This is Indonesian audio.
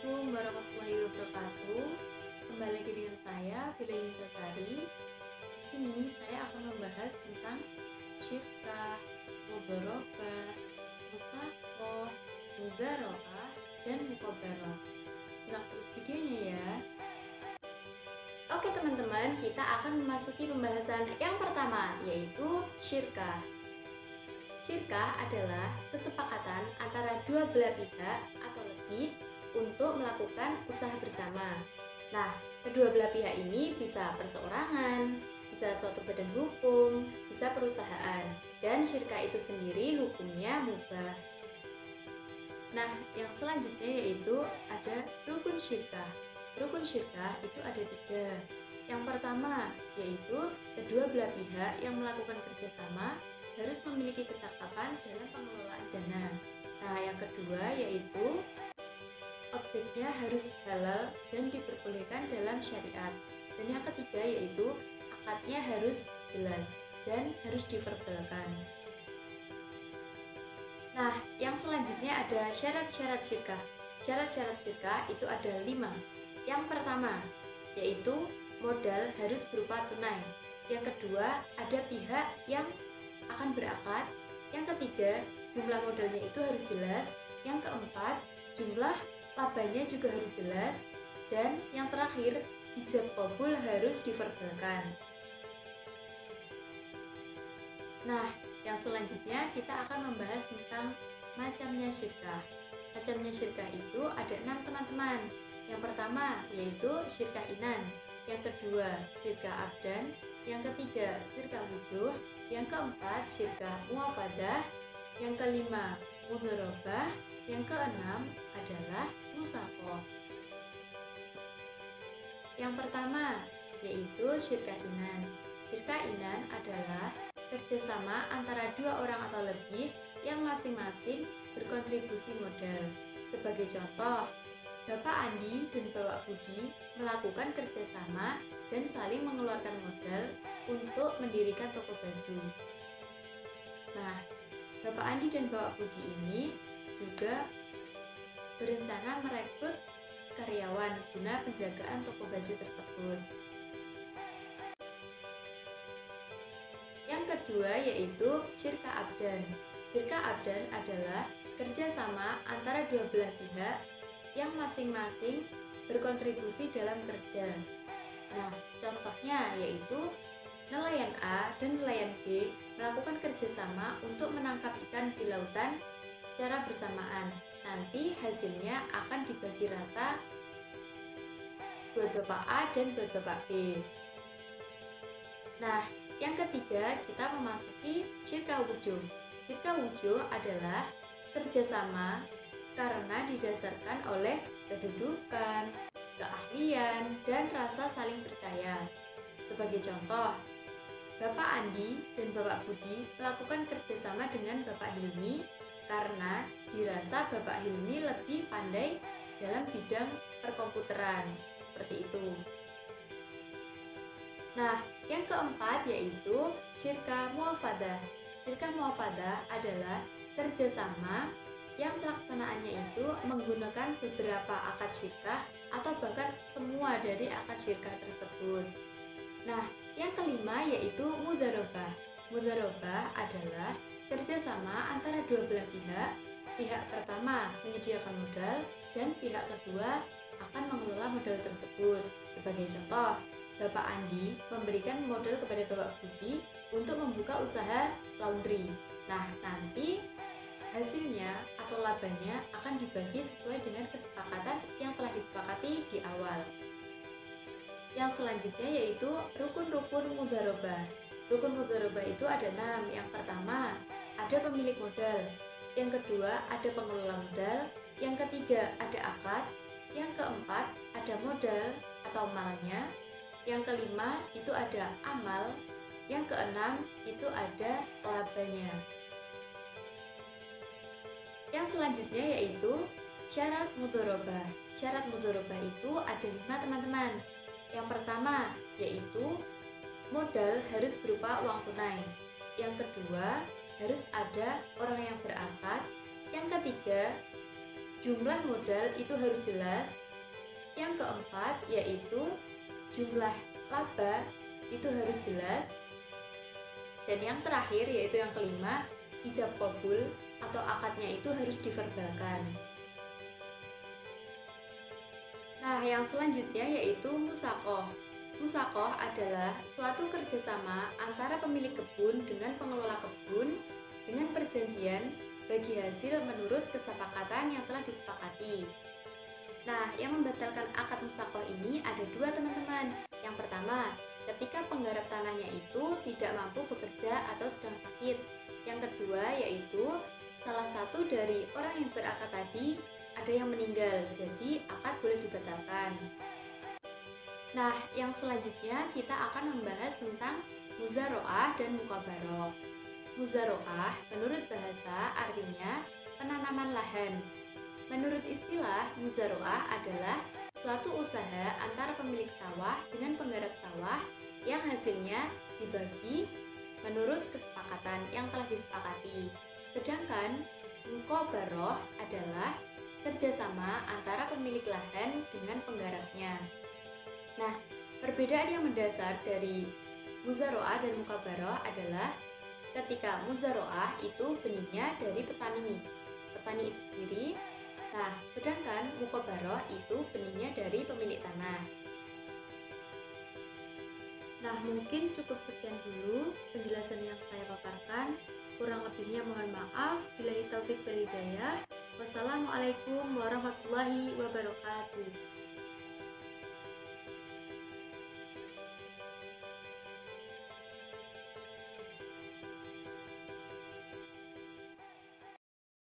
Assalamualaikum warahmatullahi wabarakatuh. Kembali lagi dengan saya, Vila Indrasari. Di sini saya akan membahas tentang syirkah, mudharabah, musaqah, muzaroah, dan mukabarah. Simak terus videonya ya. Oke teman-teman, kita akan memasuki pembahasan yang pertama, yaitu syirkah. Syirkah adalah kesepakatan antara dua belah pihak atau lebih untuk melakukan usaha bersama. Nah, kedua belah pihak ini bisa perseorangan, bisa suatu badan hukum, bisa perusahaan, dan syirkah itu sendiri hukumnya mubah. Nah, yang selanjutnya yaitu ada rukun syirkah. Rukun syirkah itu ada 3. Yang pertama yaitu kedua belah pihak yang melakukan kerjasama harus memiliki kecakapan dalam pengelolaan dana. Nah, yang kedua yaitu objeknya harus halal dan diperbolehkan dalam syariat. Dan yang ketiga yaitu akadnya harus jelas dan harus diverbalkan. Nah, yang selanjutnya ada syarat-syarat syirkah. Syarat-syarat syirkah itu ada 5. Yang pertama yaitu modal harus berupa tunai. Yang kedua ada pihak yang akan berakad. Yang ketiga, jumlah modalnya itu harus jelas. Yang keempat, jumlah labanya juga harus jelas. Dan yang terakhir, ijab qabul harus diverbalkan. Nah, yang selanjutnya kita akan membahas tentang macamnya syirkah. Macamnya syirkah itu ada 6 teman-teman. Yang pertama yaitu syirkah inan. Yang kedua, syirkah abdan. Yang ketiga, syirkah wujuh. Yang keempat, syirkah muafadah. Yang kelima, mudharabah. Yang keenam adalah musaqah. Yang pertama yaitu syirkah inan. Syirkah inan adalah kerjasama antara 2 orang atau lebih yang masing-masing berkontribusi modal. Sebagai contoh, Bapak Andi dan Bapak Budi melakukan kerjasama dan saling mengeluarkan modal untuk mendirikan toko baju. Nah, Bapak Andi dan Bapak Budi ini juga berencana merekrut karyawan guna penjagaan toko baju tersebut. Yang kedua yaitu syirkah abdan. Syirkah abdan adalah kerjasama antara 2 belah pihak yang masing-masing berkontribusi dalam kerja. Nah, contohnya yaitu nelayan A dan nelayan B melakukan kerjasama untuk menangkap ikan di lautan secara bersamaan. Nanti hasilnya akan dibagi rata buat Bapak A dan buat Bapak B. Nah, yang ketiga kita memasuki syirkah wujuh. Syirkah wujuh adalah kerjasama karena didasarkan oleh kedudukan, keahlian, dan rasa saling percaya. Sebagai contoh, Bapak Andi dan Bapak Budi melakukan kerjasama dengan Bapak Hilmi karena dirasa Bapak Hilmi lebih pandai dalam bidang perkomputeran. Seperti itu. Nah, yang keempat yaitu syirkah muafadah. Syirkah muafadah adalah kerjasama yang pelaksanaannya itu menggunakan beberapa akad syirkah atau bahkan semua dari akad syirkah tersebut. Nah, yang kelima yaitu mudharabah. Mudharabah adalah kerjasama antara 2 belah pihak. Pihak pertama menyediakan modal dan pihak kedua akan mengelola modal tersebut. Sebagai contoh, Bapak Andi memberikan modal kepada Bapak Budi untuk membuka usaha laundry. Nah, nanti hasilnya atau labanya akan dibagi sesuai dengan kesepakatan yang telah disepakati di awal. Yang selanjutnya yaitu rukun-rukun mudharabah. Rukun mudharabah itu ada 6. Yang pertama, ada pemilik modal. Yang kedua, ada pengelola modal. Yang ketiga, ada akad. Yang keempat, ada modal atau malnya. Yang kelima, itu ada amal. Yang keenam, itu ada labanya. Yang selanjutnya yaitu syarat mudharabah. Syarat mudharabah itu ada 5 teman-teman. Yang pertama yaitu modal harus berupa uang tunai. Yang kedua harus ada orang yang berakad. Yang ketiga jumlah modal itu harus jelas. Yang keempat yaitu jumlah laba itu harus jelas. Dan yang terakhir yaitu yang kelima, ijab qabul atau akadnya itu harus diverbalkan. Nah, yang selanjutnya yaitu musaqah. Musaqah adalah suatu kerjasama antara pemilik kebun dengan pengelola kebun dengan perjanjian bagi hasil menurut kesepakatan yang telah disepakati. Nah, yang membatalkan akad musaqah ini ada dua, teman-teman. Yang pertama, ketika penggarap tanahnya itu tidak mampu bekerja atau sedang sakit. Yang kedua yaitu salah satu dari orang yang berakad tadi ada yang meninggal, jadi akad boleh dibatalkan. Nah, yang selanjutnya kita akan membahas tentang muzaroah dan mukabaroh. Muzaroah menurut bahasa artinya penanaman lahan. Menurut istilah, muzaroah adalah suatu usaha antara pemilik sawah dengan penggarap sawah yang hasilnya dibagi menurut kesepakatan yang telah disepakati. Sedangkan mukabaroh adalah kerjasama antara pemilik lahan dengan penggarapnya. Nah, perbedaan yang mendasar dari muzaroah dan mukabaroh adalah ketika muzaroah itu benihnya dari petani itu sendiri. Nah, sedangkan mukabaroh itu benihnya dari pemilik tanah. Nah, mungkin cukup sekian dulu penjelasan yang saya paparkan. Kurang lebihnya mohon maaf. Billahi taufik wal hidayah. Wassalamualaikum warahmatullahi wabarakatuh.